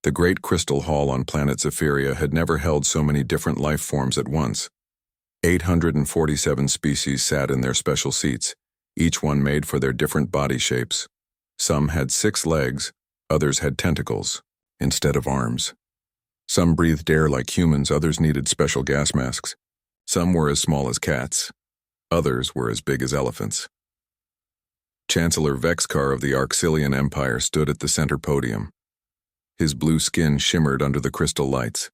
The great crystal hall on planet Zephyria had never held so many different life forms at once. 847 species sat in their special seats, each one made for their different body shapes. Some had 6 legs, others had tentacles, instead of arms. Some breathed air like humans, others needed special gas masks. Some were as small as cats. Others were as big as elephants. Chancellor Vexcar of the Arxilian Empire stood at the center podium. His blue skin shimmered under the crystal lights,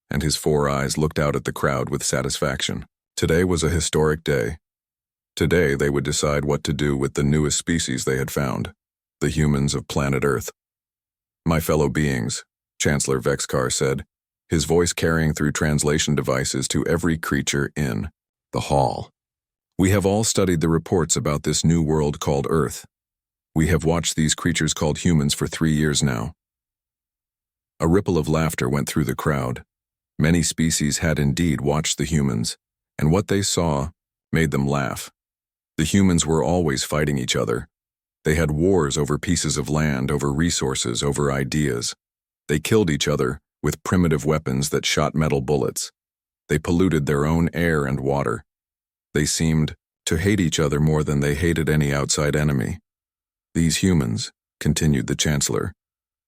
and his 4 eyes looked out at the crowd with satisfaction. Today was a historic day. Today they would decide what to do with the newest species they had found, the humans of planet Earth. "My fellow beings," Chancellor Vexcar said, his voice carrying through translation devices to every creature in the hall. "We have all studied the reports about this new world called Earth. We have watched these creatures called humans for 3 years now." A ripple of laughter went through the crowd. Many species had indeed watched the humans, and what they saw made them laugh. The humans were always fighting each other. They had wars over pieces of land, over resources, over ideas. They killed each other with primitive weapons that shot metal bullets. They polluted their own air and water. They seemed to hate each other more than they hated any outside enemy. "These humans," continued the Chancellor,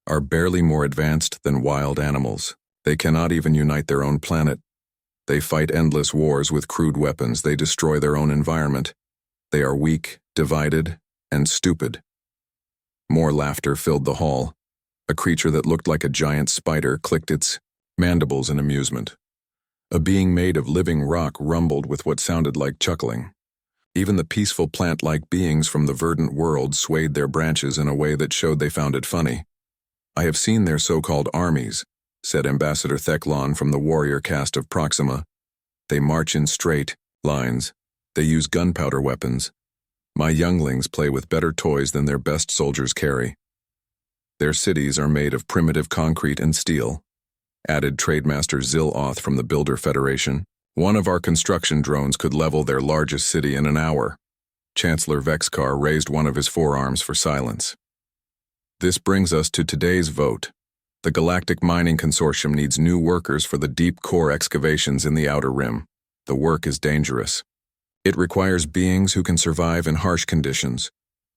"are barely more advanced than wild animals. They cannot even unite their own planet. They fight endless wars with crude weapons. They destroy their own environment. They are weak, divided, and stupid." More laughter filled the hall. A creature that looked like a giant spider clicked its mandibles in amusement. A being made of living rock rumbled with what sounded like chuckling. Even the peaceful plant-like beings from the verdant world swayed their branches in a way that showed they found it funny. "I have seen their so-called armies," said Ambassador Theclon from the warrior caste of Proxima. "They march in straight lines. They use gunpowder weapons. My younglings play with better toys than their best soldiers carry. Their cities are made of primitive concrete and steel," added Trademaster Zil-Oth from the Builder Federation. "One of our construction drones could level their largest city in an hour." Chancellor Vexcar raised one of his forearms for silence. "This brings us to today's vote. The Galactic Mining Consortium needs new workers for the deep core excavations in the Outer Rim. The work is dangerous. It requires beings who can survive in harsh conditions,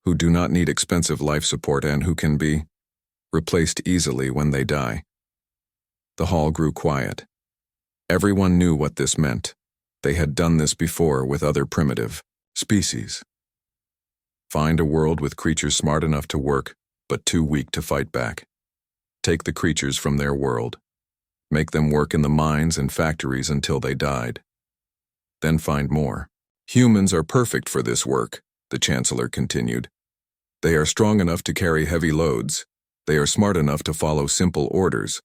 who do not need expensive life support, and who can be replaced easily when they die." The hall grew quiet. Everyone knew what this meant. They had done this before with other primitive species. Find a world with creatures smart enough to work, but too weak to fight back. Take the creatures from their world. Make them work in the mines and factories until they died. Then find more. "Humans are perfect for this work," the Chancellor continued. "They are strong enough to carry heavy loads. They are smart enough to follow simple orders.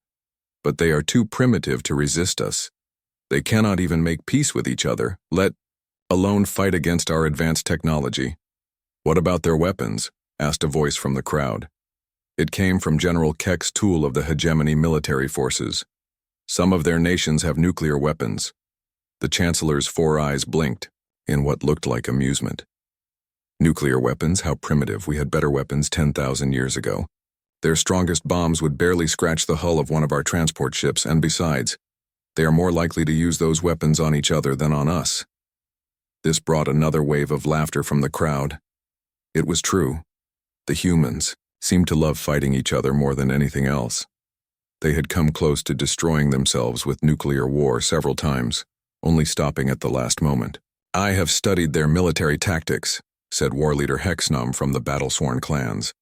But they are too primitive to resist us. They cannot even make peace with each other, let alone fight against our advanced technology." "What about their weapons?" asked a voice from the crowd. It came from General Keck's tool of the hegemony military forces. "Some of their nations have nuclear weapons." The Chancellor's 4 eyes blinked in what looked like amusement. "Nuclear weapons? How primitive. We had better weapons 10,000 years ago. Their strongest bombs would barely scratch the hull of one of our transport ships, and besides, they are more likely to use those weapons on each other than on us." This brought another wave of laughter from the crowd. It was true. The humans seemed to love fighting each other more than anything else. They had come close to destroying themselves with nuclear war several times, only stopping at the last moment. "I have studied their military tactics," said war leader Hexnum from the battle-sworn clans.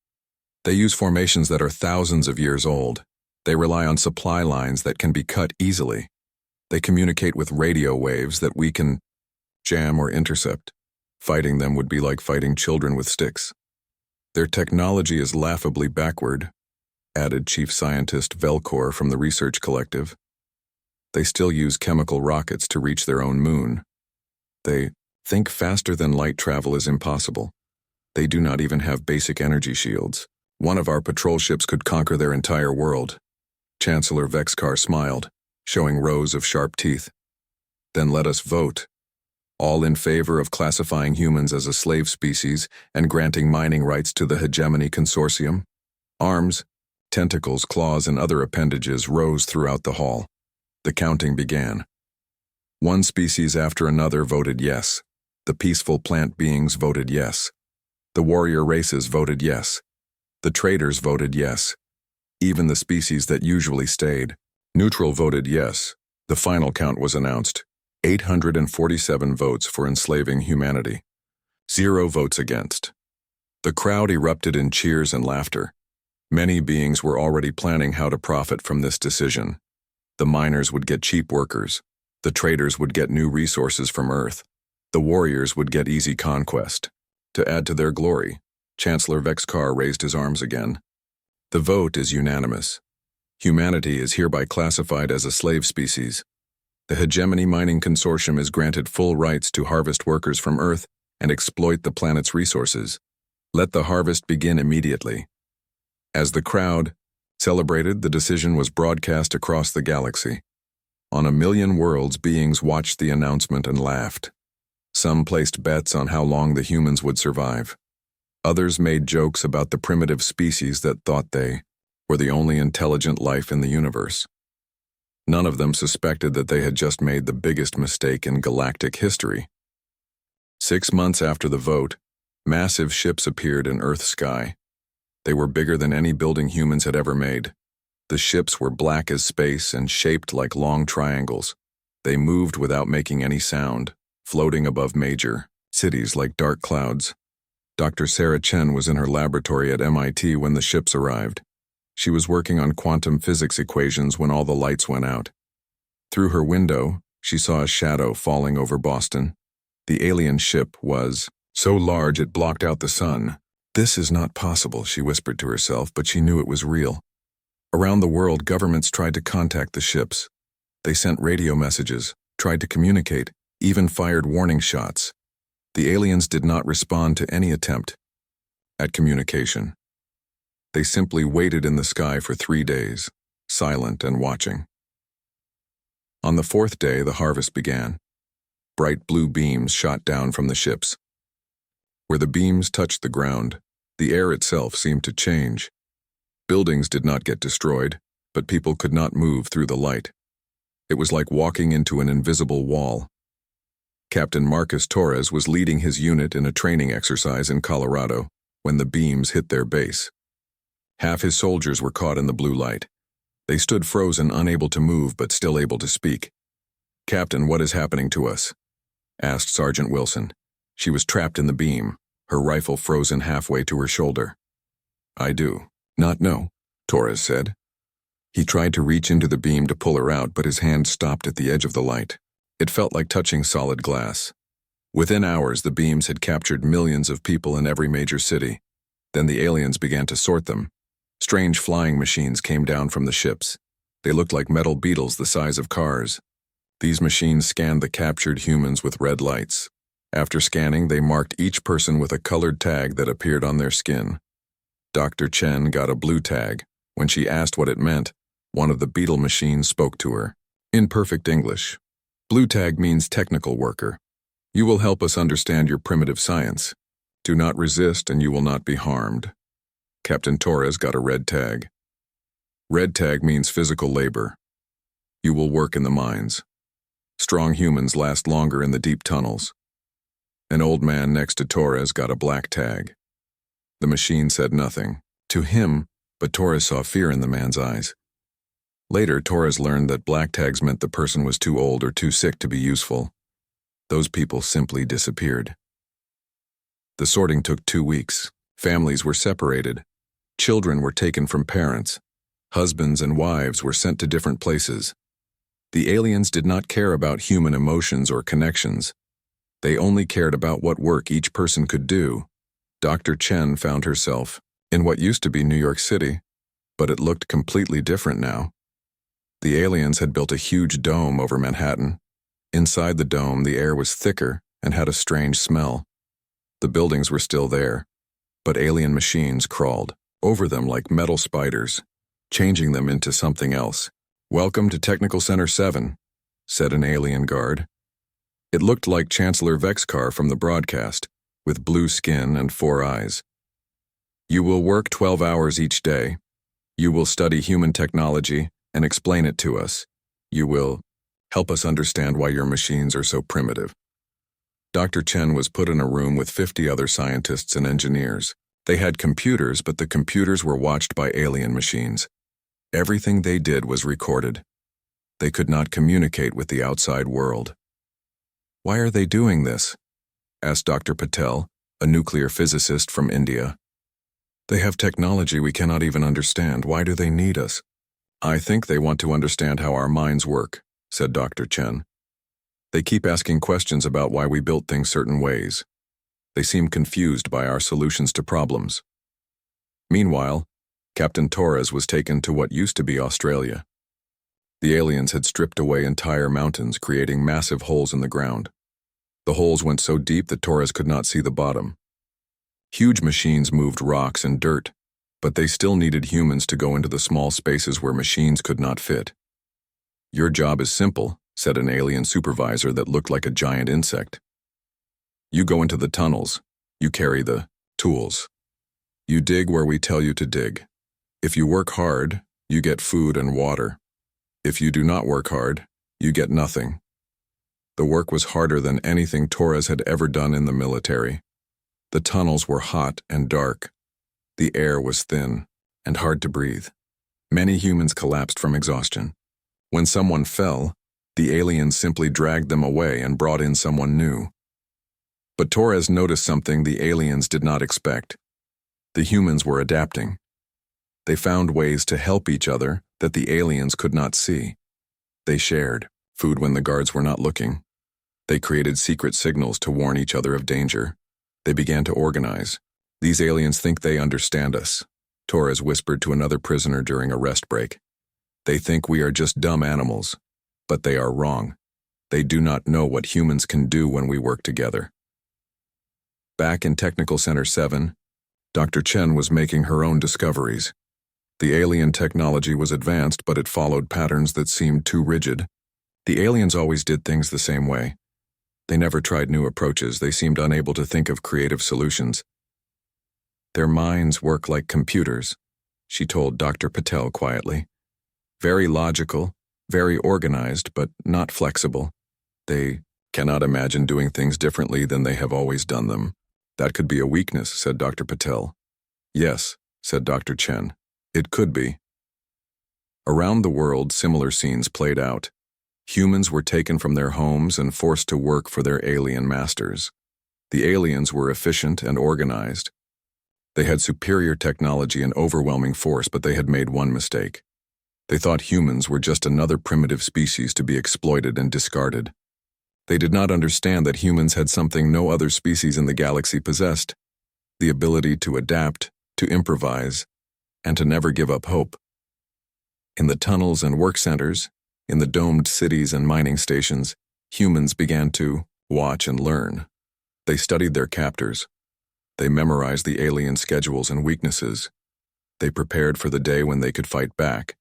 "They use formations that are thousands of years old. They rely on supply lines that can be cut easily. They communicate with radio waves that we can jam or intercept. Fighting them would be like fighting children with sticks. Their technology is laughably backward," added Chief Scientist Velcor from the Research Collective. "They still use chemical rockets to reach their own moon. They think faster than light travel is impossible. They do not even have basic energy shields. One of our patrol ships could conquer their entire world." Chancellor Vexcar smiled, showing rows of sharp teeth. "Then let us vote. All in favor of classifying humans as a slave species and granting mining rights to the Hegemony Consortium? Arms, Tentacles, claws, and other appendages rose throughout the hall. The counting began. One species after another voted yes. The peaceful plant beings voted yes. The warrior races voted yes. The traders voted yes. Even the species that usually stayed neutral voted yes. The final count was announced. 847 votes for enslaving humanity. 0 votes against. The crowd erupted in cheers and laughter. Many beings were already planning how to profit from this decision. The miners would get cheap workers. The traders would get new resources from Earth. The warriors would get easy conquest. To add to their glory, Chancellor Vexcar raised his arms again. The vote is unanimous. Humanity is hereby classified as a slave species. The Hegemony Mining Consortium is granted full rights to harvest workers from Earth and exploit the planet's resources. Let the harvest begin immediately. As the crowd celebrated, the decision was broadcast across the galaxy. On a million worlds, beings watched the announcement and laughed. Some placed bets on how long the humans would survive. Others made jokes about the primitive species that thought they were the only intelligent life in the universe. None of them suspected that they had just made the biggest mistake in galactic history. 6 months after the vote, massive ships appeared in Earth's sky. They were bigger than any building humans had ever made. The ships were black as space and shaped like long triangles. They moved without making any sound, floating above major cities like dark clouds. Dr. Sarah Chen was in her laboratory at MIT when the ships arrived. She was working on quantum physics equations when all the lights went out. Through her window, she saw a shadow falling over Boston. The alien ship was so large it blocked out the sun. "This is not possible," she whispered to herself, but she knew it was real. Around the world, governments tried to contact the ships. They sent radio messages, tried to communicate, even fired warning shots. The aliens did not respond to any attempt at communication. They simply waited in the sky for 3 days, silent and watching. On the 4th day, the harvest began. Bright blue beams shot down from the ships. Where the beams touched the ground, the air itself seemed to change. Buildings did not get destroyed, but people could not move through the light. It was like walking into an invisible wall. Captain Marcus Torres was leading his unit in a training exercise in Colorado when the beams hit their base. Half his soldiers were caught in the blue light. They stood frozen, unable to move but still able to speak. "Captain, what is happening to us?" asked Sergeant Wilson. She was trapped in the beam, her rifle frozen halfway to her shoulder. "I do not know," Torres said. He tried to reach into the beam to pull her out, but his hand stopped at the edge of the light. It felt like touching solid glass. Within hours, the beams had captured millions of people in every major city. Then the aliens began to sort them. Strange flying machines came down from the ships. They looked like metal beetles the size of cars. These machines scanned the captured humans with red lights. After scanning, they marked each person with a colored tag that appeared on their skin. Dr. Chen got a blue tag. When she asked what it meant, one of the beetle machines spoke to her. In perfect English. "Blue tag means technical worker. You will help us understand your primitive science. Do not resist and you will not be harmed." Captain Torres got a red tag. Red tag means physical labor. You will work in the mines. Strong humans last longer in the deep tunnels. An old man next to Torres got a black tag. The machine said nothing to him, but Torres saw fear in the man's eyes. Later, Torres learned that black tags meant the person was too old or too sick to be useful. Those people simply disappeared. The sorting took 2 weeks. Families were separated. Children were taken from parents. Husbands and wives were sent to different places. The aliens did not care about human emotions or connections. They only cared about what work each person could do. Dr. Chen found herself in what used to be New York City, but it looked completely different now. The aliens had built a huge dome over Manhattan. Inside the dome, the air was thicker and had a strange smell. The buildings were still there, but alien machines crawled over them like metal spiders, changing them into something else. "Welcome to Technical Center 7, said an alien guard. It looked like Chancellor Vexcar from the broadcast, with blue skin and 4 eyes. "You will work 12 hours each day. You will study human technology and explain it to us. You will help us understand why your machines are so primitive. Dr. Chen was put in a room with 50 other scientists and engineers. They had computers, but the computers were watched by alien machines. Everything they did was recorded. They could not communicate with the outside world. Why are they doing this? Asked Dr. Patel, a nuclear physicist from India. They have technology we cannot even understand. Why do they need us? I think they want to understand how our minds work, said Dr. Chen. They keep asking questions about why we built things certain ways. They seem confused by our solutions to problems. Meanwhile, Captain Torres was taken to what used to be Australia. The aliens had stripped away entire mountains, creating massive holes in the ground. The holes went so deep that Torres could not see the bottom. Huge machines moved rocks and dirt, but they still needed humans to go into the small spaces where machines could not fit. Your job is simple, said an alien supervisor that looked like a giant insect. You go into the tunnels. You carry the tools. You dig where we tell you to dig. If you work hard, you get food and water. If you do not work hard, you get nothing. The work was harder than anything Torres had ever done in the military. The tunnels were hot and dark. The air was thin and hard to breathe. Many humans collapsed from exhaustion. When someone fell, the aliens simply dragged them away and brought in someone new. But Torres noticed something the aliens did not expect. The humans were adapting. They found ways to help each other that the aliens could not see. They shared food when the guards were not looking. They created secret signals to warn each other of danger. They began to organize. These aliens think they understand us, Torres whispered to another prisoner during a rest break. They think we are just dumb animals, but they are wrong. They do not know what humans can do when we work together. Back in Technical Center 7, Dr. Chen was making her own discoveries. The alien technology was advanced, but it followed patterns that seemed too rigid. The aliens always did things the same way. They never tried new approaches. They seemed unable to think of creative solutions. Their minds work like computers, she told Dr. Patel quietly. Very logical, very organized, but not flexible. They cannot imagine doing things differently than they have always done them. That could be a weakness, said Dr. Patel. Yes, said Dr. Chen. It could be. Around the world, similar scenes played out. Humans were taken from their homes and forced to work for their alien masters. The aliens were efficient and organized. They had superior technology and overwhelming force, but they had made one mistake. They thought humans were just another primitive species to be exploited and discarded. They did not understand that humans had something no other species in the galaxy possessed: the ability to adapt, to improvise, and to never give up hope. In the tunnels and work centers, in the domed cities and mining stations, humans began to watch and learn. They studied their captors. They memorized the alien schedules and weaknesses. They prepared for the day when they could fight back.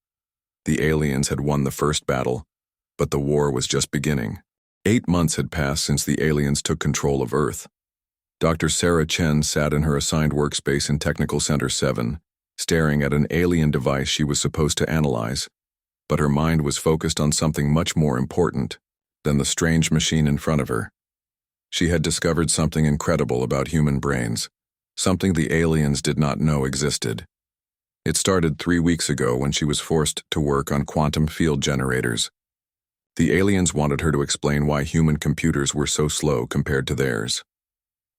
The aliens had won the first battle, but the war was just beginning. 8 months had passed since the aliens took control of Earth. Dr. Sarah Chen sat in her assigned workspace in Technical Center 7, staring at an alien device she was supposed to analyze. But her mind was focused on something much more important than the strange machine in front of her. She had discovered something incredible about human brains, something the aliens did not know existed. It started 3 weeks ago when she was forced to work on quantum field generators. The aliens wanted her to explain why human computers were so slow compared to theirs.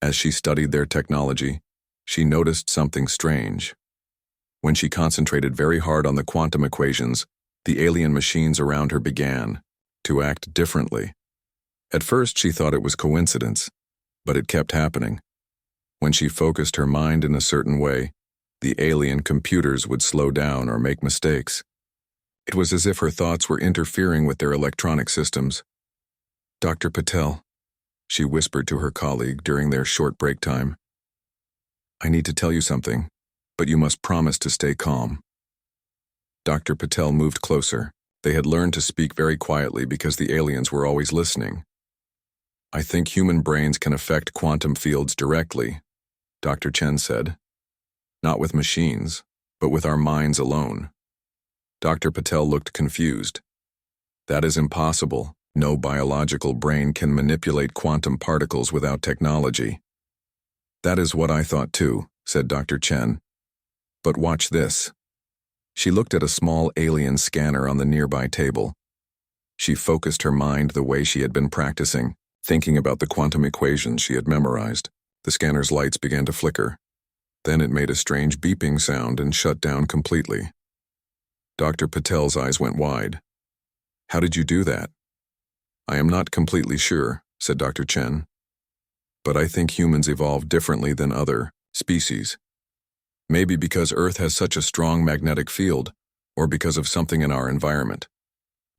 As she studied their technology, she noticed something strange. When she concentrated very hard on the quantum equations, the alien machines around her began to act differently. At first, she thought it was coincidence, but it kept happening. When she focused her mind in a certain way, the alien computers would slow down or make mistakes. It was as if her thoughts were interfering with their electronic systems. Dr. Patel, she whispered to her colleague during their short break time. I need to tell you something, but you must promise to stay calm. Dr. Patel moved closer. They had learned to speak very quietly because the aliens were always listening. I think human brains can affect quantum fields directly, Dr. Chen said. Not with machines, but with our minds alone. Dr. Patel looked confused. That is impossible. No biological brain can manipulate quantum particles without technology. That is what I thought too, said Dr. Chen. But watch this. She looked at a small alien scanner on the nearby table. She focused her mind the way she had been practicing, thinking about the quantum equations she had memorized. The scanner's lights began to flicker. Then it made a strange beeping sound and shut down completely. Dr. Patel's eyes went wide. How did you do that? I am not completely sure, said Dr. Chen. But I think humans evolved differently than other species. Maybe because Earth has such a strong magnetic field, or because of something in our environment.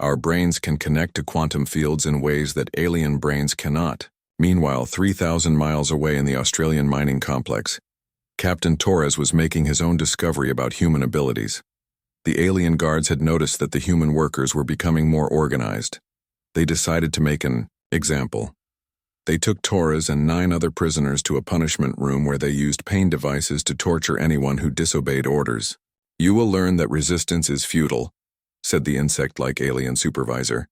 Our brains can connect to quantum fields in ways that alien brains cannot. Meanwhile, 3,000 miles away in the Australian mining complex, Captain Torres was making his own discovery about human abilities. The alien guards had noticed that the human workers were becoming more organized. They decided to make an example. They took Torres and 9 other prisoners to a punishment room where they used pain devices to torture anyone who disobeyed orders. You will learn that resistance is futile, said the insect-like alien supervisor.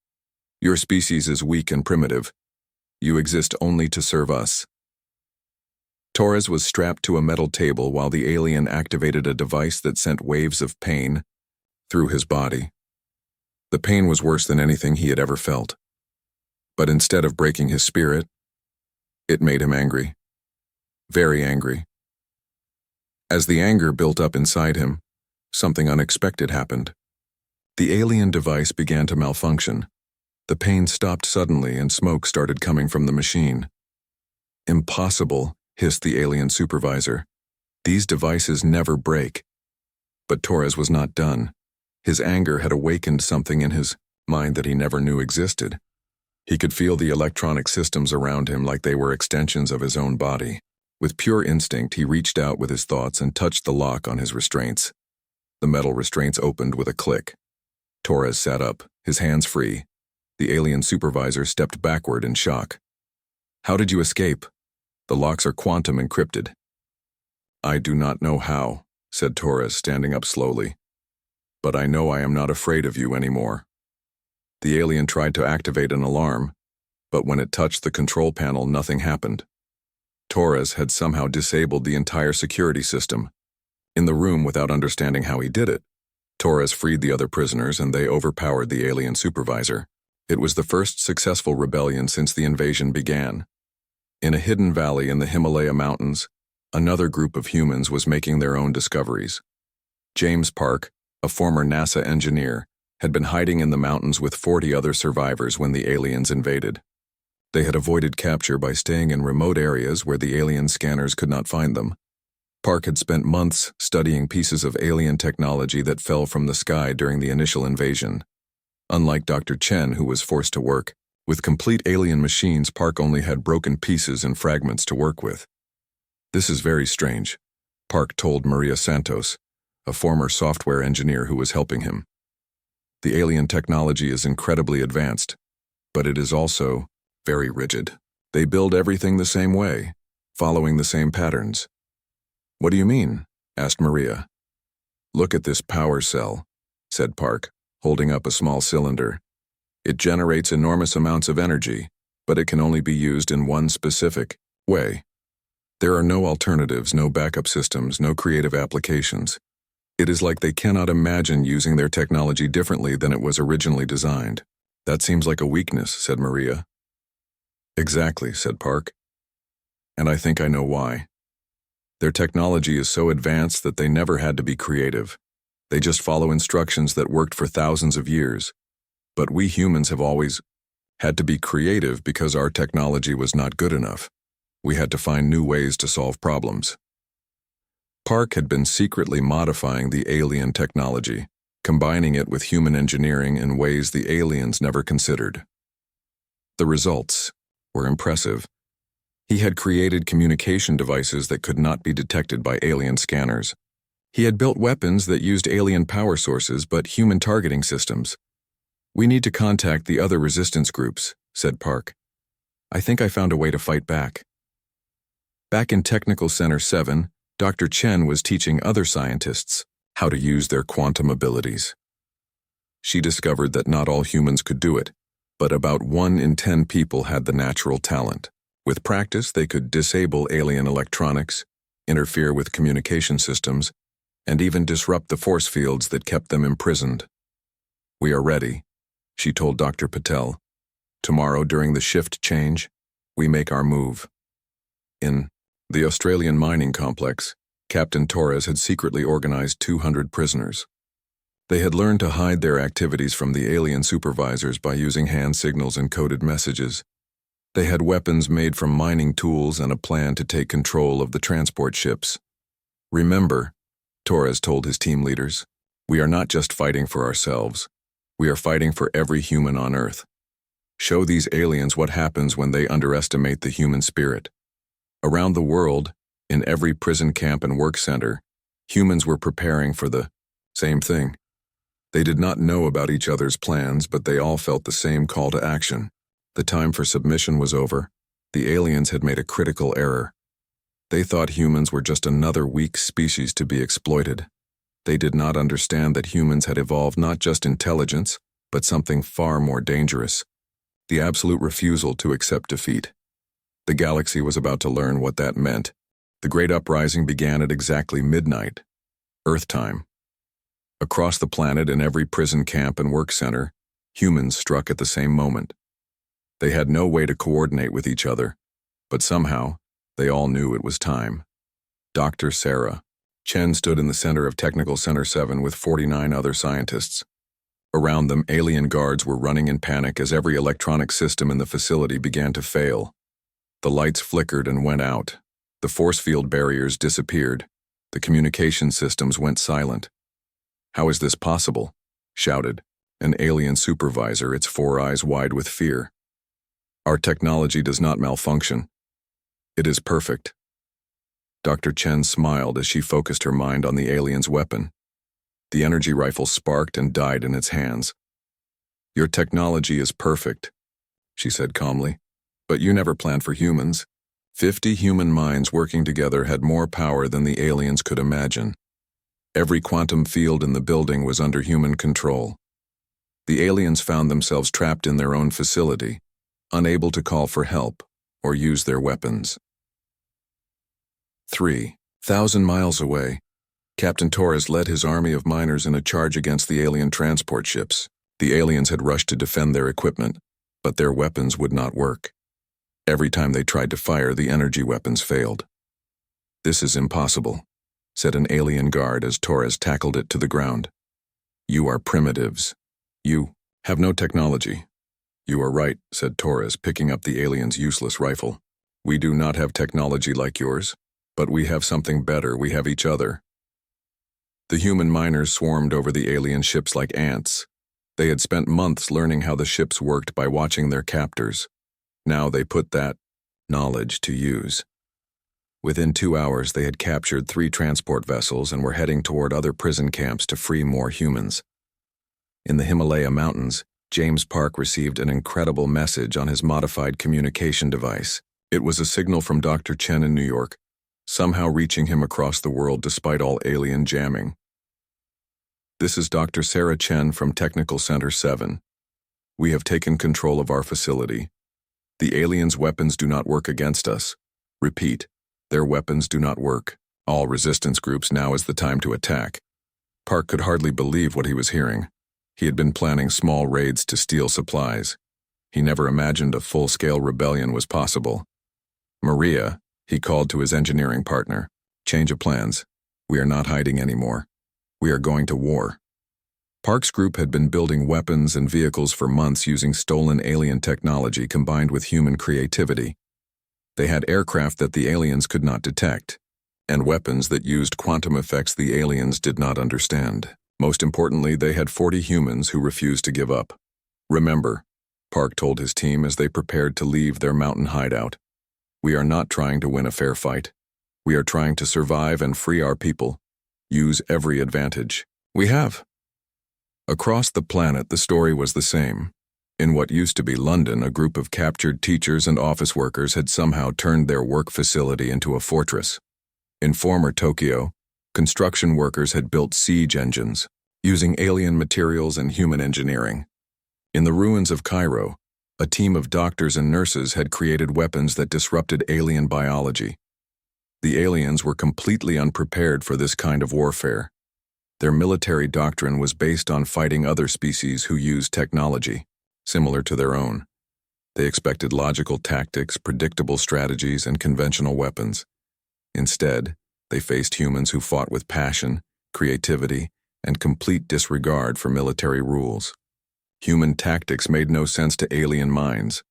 Your species is weak and primitive. You exist only to serve us. Torres was strapped to a metal table while the alien activated a device that sent waves of pain through his body. The pain was worse than anything he had ever felt. But instead of breaking his spirit, it made him angry. Very angry. As the anger built up inside him, something unexpected happened. The alien device began to malfunction. The pain stopped suddenly and smoke started coming from the machine. Impossible, hissed the alien supervisor. These devices never break. But Torres was not done. His anger had awakened something in his mind that he never knew existed. He could feel the electronic systems around him like they were extensions of his own body. With pure instinct, he reached out with his thoughts and touched the lock on his restraints. The metal restraints opened with a click. Torres sat up, his hands free. The alien supervisor stepped backward in shock. How did you escape? The locks are quantum encrypted. I do not know how, said Torres, standing up slowly. But I know I am not afraid of you anymore. The alien tried to activate an alarm, but when it touched the control panel, nothing happened. Torres had somehow disabled the entire security system. In the room, without understanding how he did it, Torres freed the other prisoners and they overpowered the alien supervisor. It was the first successful rebellion since the invasion began. In a hidden valley in the Himalaya Mountains, another group of humans was making their own discoveries. James Park, a former NASA engineer, had been hiding in the mountains with 40 other survivors when the aliens invaded. They had avoided capture by staying in remote areas where the alien scanners could not find them. Park had spent months studying pieces of alien technology that fell from the sky during the initial invasion. Unlike Dr. Chen, who was forced to work with complete alien machines, Park only had broken pieces and fragments to work with. This is very strange, Park told Maria Santos, a former software engineer who was helping him. The alien technology is incredibly advanced, but it is also very rigid. They build everything the same way, following the same patterns. What do you mean? Asked Maria. Look at this power cell, said Park, holding up a small cylinder. It generates enormous amounts of energy, but it can only be used in one specific way. There are no alternatives, no backup systems, no creative applications. It is like they cannot imagine using their technology differently than it was originally designed. That seems like a weakness, said Maria. Exactly, said Park. And I think I know why. Their technology is so advanced that they never had to be creative. They just follow instructions that worked for thousands of years. But we humans have always had to be creative because our technology was not good enough. We had to find new ways to solve problems. Park had been secretly modifying the alien technology, combining it with human engineering in ways the aliens never considered. The results were impressive. He had created communication devices that could not be detected by alien scanners. He had built weapons that used alien power sources but human targeting systems. We need to contact the other resistance groups, said Park. I think I found a way to fight back. Back in Technical Center 7, Dr. Chen was teaching other scientists how to use their quantum abilities. She discovered that not all humans could do it, but about 1 in 10 people had the natural talent. With practice, they could disable alien electronics, interfere with communication systems, and even disrupt the force fields that kept them imprisoned. "We are ready," she told Dr. Patel. "Tomorrow, during the shift change, we make our move." In the Australian mining complex, Captain Torres had secretly organized 200 prisoners. They had learned to hide their activities from the alien supervisors by using hand signals and coded messages. They had weapons made from mining tools and a plan to take control of the transport ships. "Remember," Torres told his team leaders, "we are not just fighting for ourselves. We are fighting for every human on Earth. Show these aliens what happens when they underestimate the human spirit." Around the world, in every prison camp and work center, humans were preparing for the same thing. They did not know about each other's plans, but they all felt the same call to action. The time for submission was over. The aliens had made a critical error. They thought humans were just another weak species to be exploited. They did not understand that humans had evolved not just intelligence, but something far more dangerous: the absolute refusal to accept defeat. The galaxy was about to learn what that meant. The Great Uprising began at exactly midnight, Earth time. Across the planet, in every prison camp and work center, humans struck at the same moment. They had no way to coordinate with each other, but somehow, they all knew it was time. Dr. Sarah Chen stood in the center of Technical Center 7 with 49 other scientists. Around them, alien guards were running in panic as every electronic system in the facility began to fail. The lights flickered and went out. The force field barriers disappeared. The communication systems went silent. "How is this possible?" shouted an alien supervisor, its 4 eyes wide with fear. "Our technology does not malfunction. It is perfect." Dr. Chen smiled as she focused her mind on the alien's weapon. The energy rifle sparked and died in its hands. "Your technology is perfect," she said calmly, "but you never planned for humans. 50 human minds working together had more power than the aliens could imagine. Every quantum field in the building was under human control. The aliens found themselves trapped in their own facility, unable to call for help or use their weapons." 3,000 miles away, Captain Torres led his army of miners in a charge against the alien transport ships. The aliens had rushed to defend their equipment, but their weapons would not work. Every time they tried to fire, the energy weapons failed. "This is impossible," said an alien guard as Torres tackled it to the ground. "You are primitives. You have no technology." "You are right," said Torres, picking up the alien's useless rifle. "We do not have technology like yours, but we have something better. We have each other." The human miners swarmed over the alien ships like ants. They had spent months learning how the ships worked by watching their captors. Now they put that knowledge to use. Within 2 hours, they had captured 3 transport vessels and were heading toward other prison camps to free more humans. In the Himalaya Mountains, James Park received an incredible message on his modified communication device. It was a signal from Dr. Chen in New York, somehow reaching him across the world despite all alien jamming. "This is Dr. Sarah Chen from Technical Center 7. We have taken control of our facility. The aliens' weapons do not work against us. Repeat, their weapons do not work. All resistance groups, now is the time to attack." Park could hardly believe what he was hearing. He had been planning small raids to steal supplies. He never imagined a full-scale rebellion was possible. "Maria," he called to his engineering partner, "change of plans. We are not hiding anymore. We are going to war." Park's group had been building weapons and vehicles for months using stolen alien technology combined with human creativity. They had aircraft that the aliens could not detect, and weapons that used quantum effects the aliens did not understand. Most importantly, they had 40 humans who refused to give up. "Remember," Park told his team as they prepared to leave their mountain hideout, "we are not trying to win a fair fight. We are trying to survive and free our people. Use every advantage we have." Across the planet, the story was the same. In what used to be London, a group of captured teachers and office workers had somehow turned their work facility into a fortress. In former Tokyo, Construction workers had built siege engines, using alien materials and human engineering. In the ruins of Cairo, a team of doctors and nurses had created weapons that disrupted alien biology. The aliens were completely unprepared for this kind of warfare. Their military doctrine was based on fighting other species who used technology, similar to their own. They expected logical tactics, predictable strategies, and conventional weapons. Instead, they faced humans who fought with passion, creativity, and complete disregard for military rules. Human tactics made no sense to alien minds.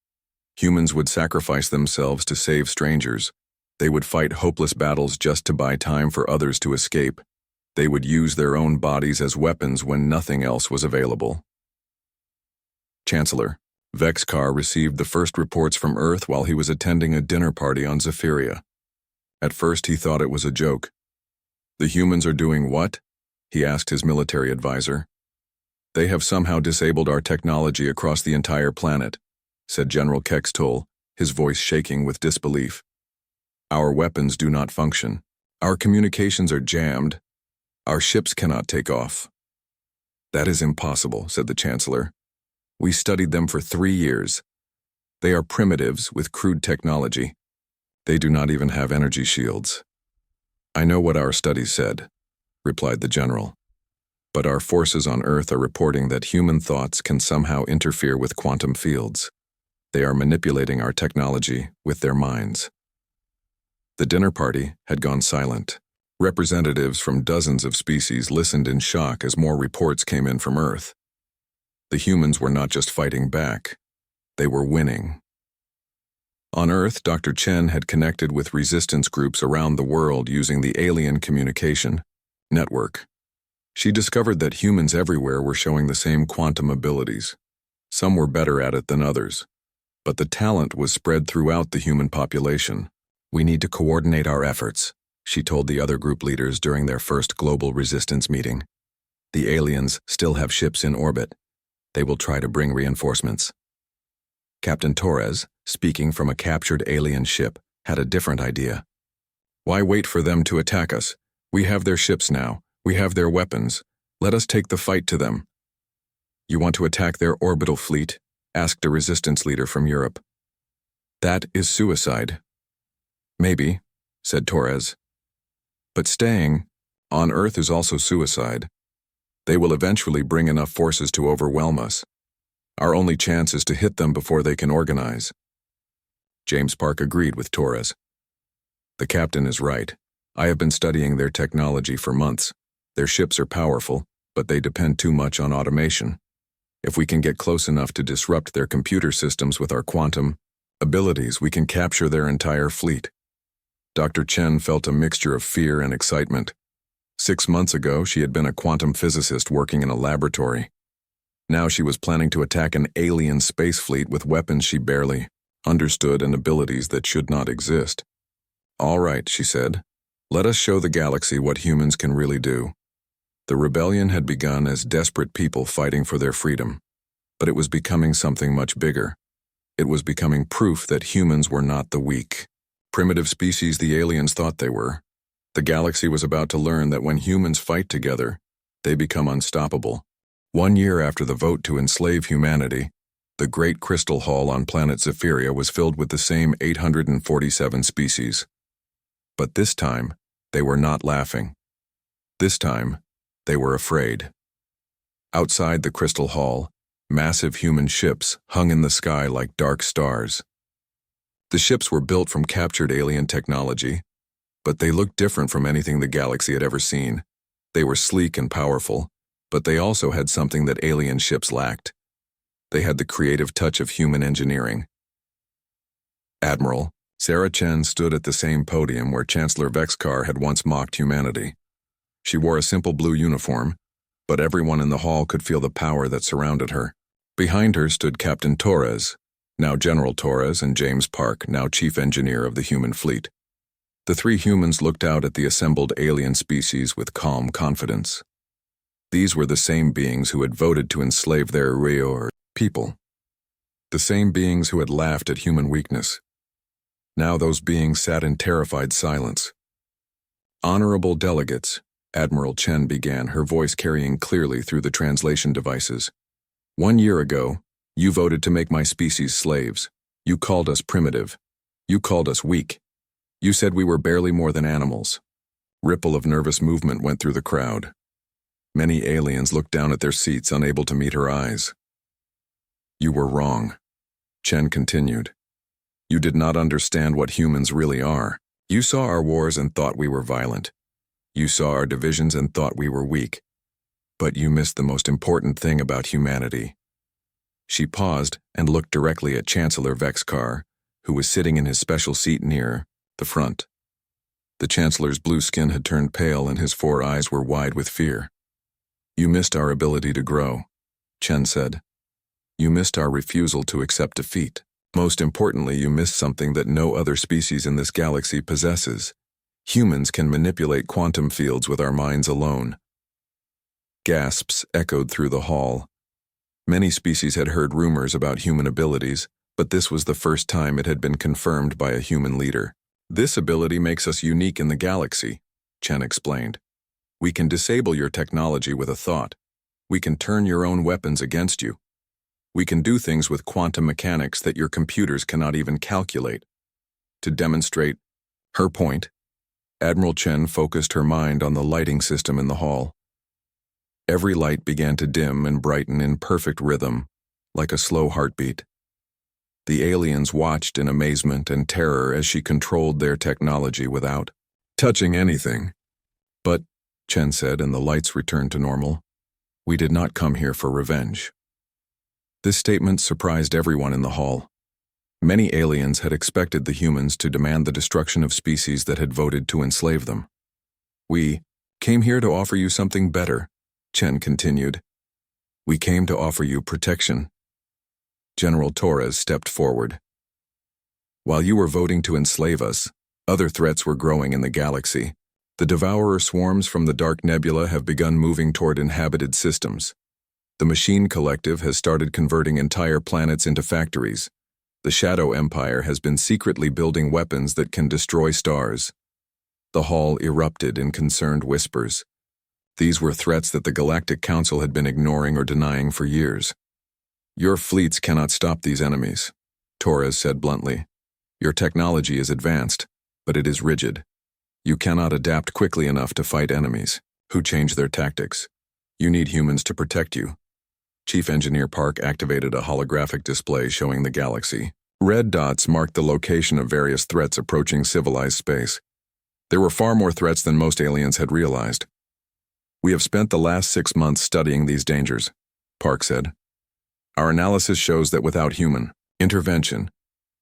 Humans would sacrifice themselves to save strangers. They would fight hopeless battles just to buy time for others to escape. They would use their own bodies as weapons when nothing else was available. Chancellor Vexkar received the first reports from Earth while he was attending a dinner party on Zephyria. At first he thought it was a joke. "The humans are doing what?" he asked his military advisor. "They have somehow disabled our technology across the entire planet," said General Kextol, his voice shaking with disbelief. "Our weapons do not function. Our communications are jammed. Our ships cannot take off." "That is impossible," said the Chancellor. "We studied them for 3 years. They are primitives with crude technology. They do not even have energy shields." "I know what our studies said," replied the general. "But our forces on Earth are reporting that human thoughts can somehow interfere with quantum fields. They are manipulating our technology with their minds." The dinner party had gone silent. Representatives from dozens of species listened in shock as more reports came in from Earth. The humans were not just fighting back, they were winning. On Earth, Dr. Chen had connected with resistance groups around the world using the Alien Communication Network. She discovered that humans everywhere were showing the same quantum abilities. Some were better at it than others, but the talent was spread throughout the human population. "We need to coordinate our efforts," she told the other group leaders during their first global resistance meeting. "The aliens still have ships in orbit. They will try to bring reinforcements." Captain Torres, speaking from a captured alien ship, had a different idea. "Why wait for them to attack us? We have their ships now. We have their weapons. Let us take the fight to them." "You want to attack their orbital fleet?" asked a resistance leader from Europe. "That is suicide." "Maybe," said Torres. "But staying on Earth is also suicide. They will eventually bring enough forces to overwhelm us. Our only chance is to hit them before they can organize." James Park agreed with Torres. "The captain is right. I have been studying their technology for months. Their ships are powerful, but they depend too much on automation. If we can get close enough to disrupt their computer systems with our quantum abilities, we can capture their entire fleet." Dr. Chen felt a mixture of fear and excitement. 6 months ago, she had been a quantum physicist working in a laboratory. Now she was planning to attack an alien space fleet with weapons she barely understood and abilities that should not exist. "All right," she said. "Let us show the galaxy what humans can really do." The rebellion had begun as desperate people fighting for their freedom, but it was becoming something much bigger. It was becoming proof that humans were not the weak, primitive species the aliens thought they were. The galaxy was about to learn that when humans fight together, they become unstoppable. 1 year after the vote to enslave humanity, the Great Crystal Hall on planet Zephyria was filled with the same 847 species. But this time, they were not laughing. This time, they were afraid. Outside the Crystal Hall, massive human ships hung in the sky like dark stars. The ships were built from captured alien technology, but they looked different from anything the galaxy had ever seen. They were sleek and powerful, but they also had something that alien ships lacked. They had the creative touch of human engineering. Admiral Sarah Chen stood at the same podium where Chancellor Vexkar had once mocked humanity. She wore a simple blue uniform, but everyone in the hall could feel the power that surrounded her. Behind her stood Captain Torres, now General Torres, and James Park, now Chief Engineer of the human fleet. The 3 humans looked out at the assembled alien species with calm confidence. These were the same beings who had voted to enslave their Reor people. The same beings who had laughed at human weakness. Now those beings sat in terrified silence. "Honorable delegates," Admiral Chen began, her voice carrying clearly through the translation devices. 1 year ago, you voted to make my species slaves. You called us primitive. You called us weak. You said we were barely more than animals. Ripple of nervous movement went through the crowd. Many aliens looked down at their seats, unable to meet her eyes. You were wrong, Chen continued. You did not understand what humans really are. You saw our wars and thought we were violent. You saw our divisions and thought we were weak. But you missed the most important thing about humanity. She paused and looked directly at Chancellor Vexkar, who was sitting in his special seat near the front. The Chancellor's blue skin had turned pale and his 4 eyes were wide with fear. You missed our ability to grow, Chen said. You missed our refusal to accept defeat. Most importantly, you missed something that no other species in this galaxy possesses. Humans can manipulate quantum fields with our minds alone. Gasps echoed through the hall. Many species had heard rumors about human abilities, but this was the first time it had been confirmed by a human leader. This ability makes us unique in the galaxy, Chen explained. We can disable your technology with a thought. We can turn your own weapons against you. We can do things with quantum mechanics that your computers cannot even calculate. To demonstrate her point, Admiral Chen focused her mind on the lighting system in the hall. Every light began to dim and brighten in perfect rhythm, like a slow heartbeat. The aliens watched in amazement and terror as she controlled their technology without touching anything. But, Chen said, and the lights returned to normal, we did not come here for revenge. This statement surprised everyone in the hall. Many aliens had expected the humans to demand the destruction of species that had voted to enslave them. We came here to offer you something better, Chen continued. We came to offer you protection. General Torres stepped forward. While you were voting to enslave us, other threats were growing in the galaxy. The devourer swarms from the Dark Nebula have begun moving toward inhabited systems. The Machine Collective has started converting entire planets into factories. The Shadow Empire has been secretly building weapons that can destroy stars. The hall erupted in concerned whispers. These were threats that the Galactic Council had been ignoring or denying for years. Your fleets cannot stop these enemies, Torres said bluntly. Your technology is advanced, but it is rigid. You cannot adapt quickly enough to fight enemies who change their tactics. You need humans to protect you. Chief Engineer Park activated a holographic display showing the galaxy. Red dots marked the location of various threats approaching civilized space. There were far more threats than most aliens had realized. We have spent the last 6 months studying these dangers, Park said. Our analysis shows that without human intervention,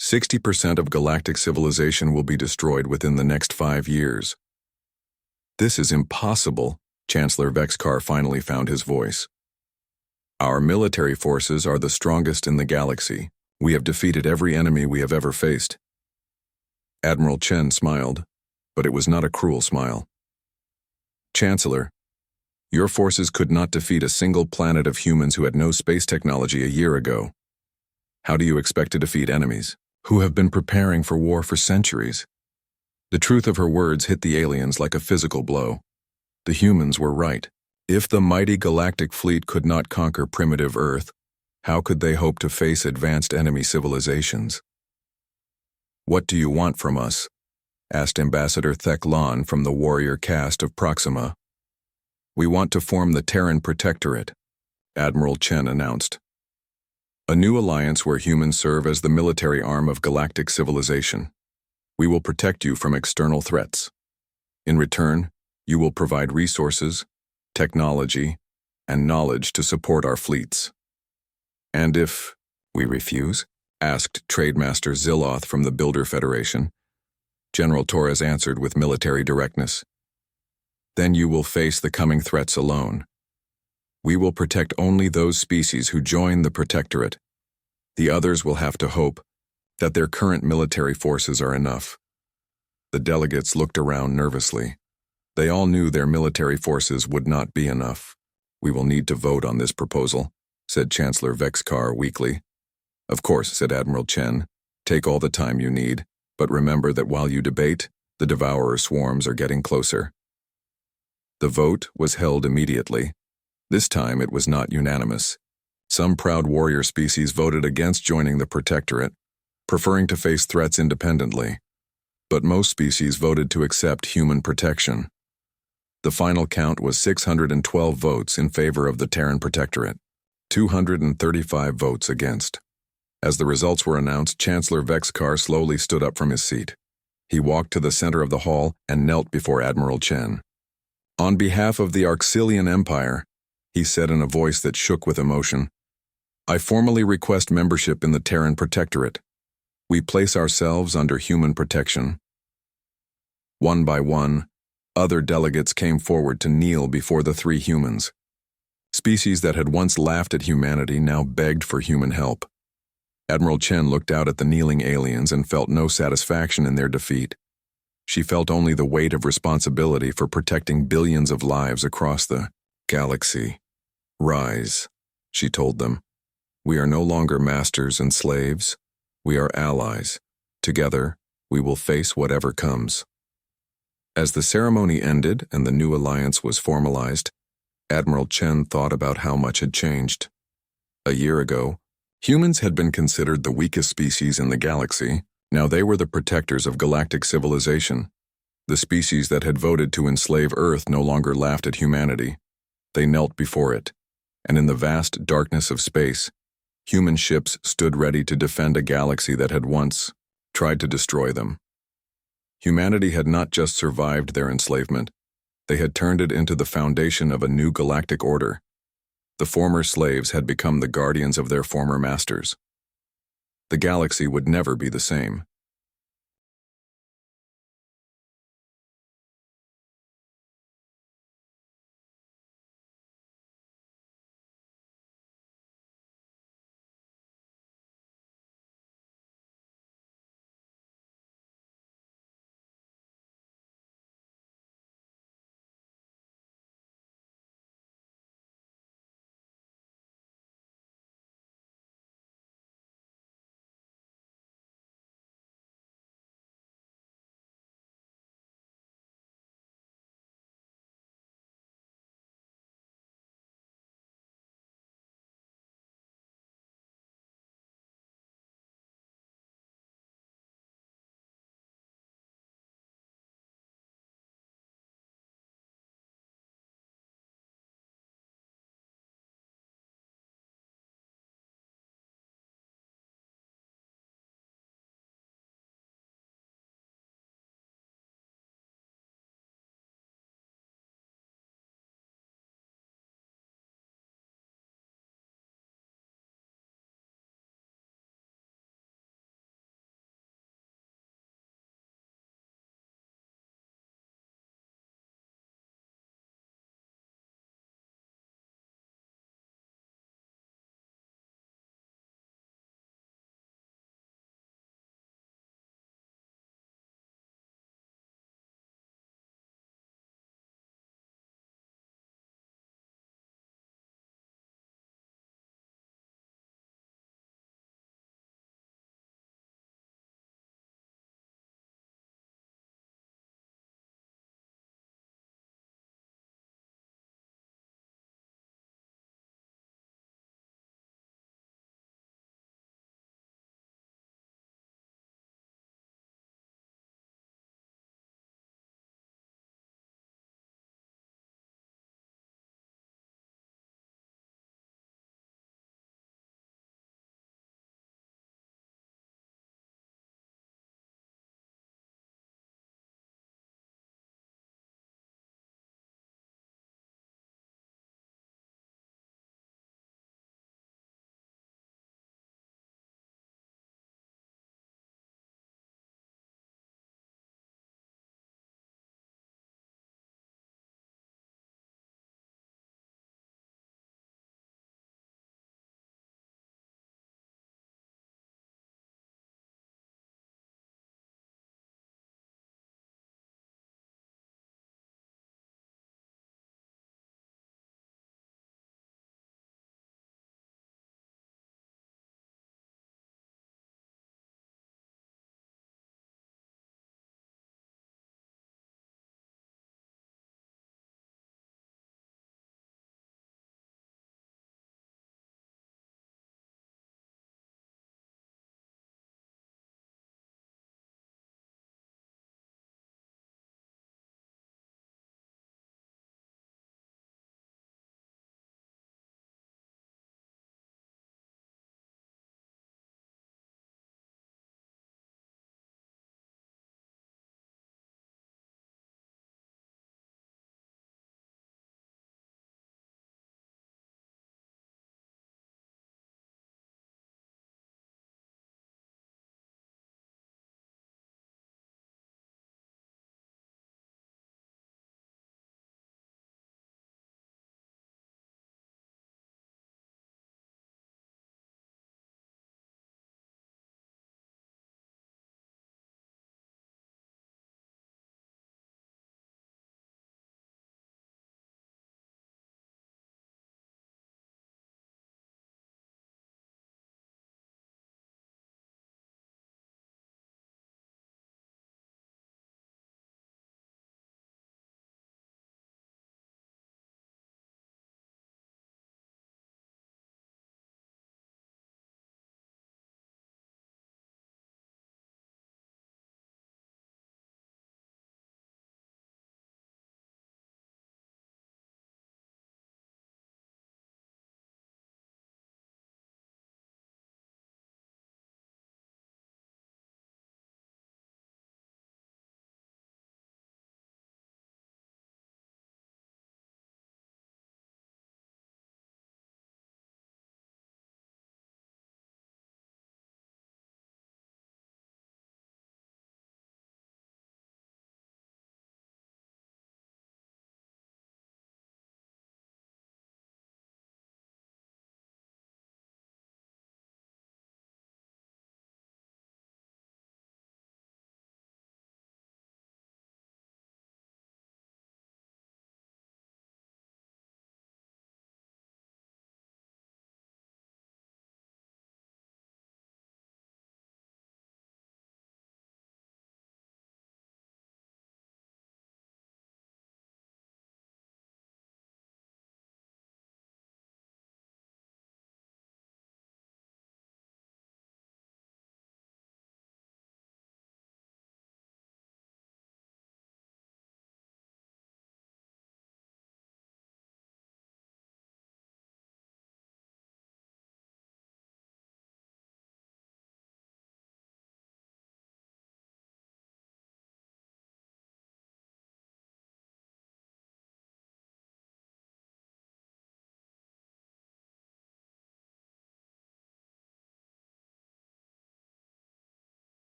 60% of galactic civilization will be destroyed within the next 5 years. This is impossible, Chancellor Vexkar finally found his voice. Our military forces are the strongest in the galaxy. We have defeated every enemy we have ever faced. Admiral Chen smiled, but it was not a cruel smile. Chancellor, your forces could not defeat a single planet of humans who had no space technology a year ago. How do you expect to defeat enemies who have been preparing for war for centuries? The truth of her words hit the aliens like a physical blow. The humans were right. If the mighty galactic fleet could not conquer primitive Earth, how could they hope to face advanced enemy civilizations? What do you want from us? Asked Ambassador Thek Lon from the warrior caste of Proxima. We want to form the Terran Protectorate, Admiral Chen announced. A new alliance where humans serve as the military arm of galactic civilization. We will protect you from external threats. In return, you will provide resources, technology, and knowledge to support our fleets. And if we refuse? Asked Trademaster Ziloth from the Builder Federation. General Torres answered with military directness. Then you will face the coming threats alone. We will protect only those species who join the Protectorate. The others will have to hope that their current military forces are enough. The delegates looked around nervously. They all knew their military forces would not be enough. We will need to vote on this proposal, said Chancellor Vexkar weakly. Of course, said Admiral Chen. Take all the time you need, but remember that while you debate, the devourer swarms are getting closer. The vote was held immediately. This time it was not unanimous. Some proud warrior species voted against joining the Protectorate, preferring to face threats independently. But most species voted to accept human protection. The final count was 612 votes in favor of the Terran Protectorate, 235 votes against. As the results were announced, Chancellor Vexkar slowly stood up from his seat. He walked to the center of the hall and knelt before Admiral Chen. On behalf of the Arxilian Empire, he said in a voice that shook with emotion, I formally request membership in the Terran Protectorate. We place ourselves under human protection. One by one, other delegates came forward to kneel before the three humans. Species that had once laughed at humanity now begged for human help. Admiral Chen looked out at the kneeling aliens and felt no satisfaction in their defeat. She felt only the weight of responsibility for protecting billions of lives across the galaxy. Rise, she told them. We are no longer masters and slaves. We are allies. Together, we will face whatever comes. As the ceremony ended and the new alliance was formalized, Admiral Chen thought about how much had changed. A year ago, humans had been considered the weakest species in the galaxy. Now they were the protectors of galactic civilization. The species that had voted to enslave Earth no longer laughed at humanity. They knelt before it, and in the vast darkness of space, human ships stood ready to defend a galaxy that had once tried to destroy them. Humanity had not just survived their enslavement, they had turned it into the foundation of a new galactic order. The former slaves had become the guardians of their former masters. The galaxy would never be the same.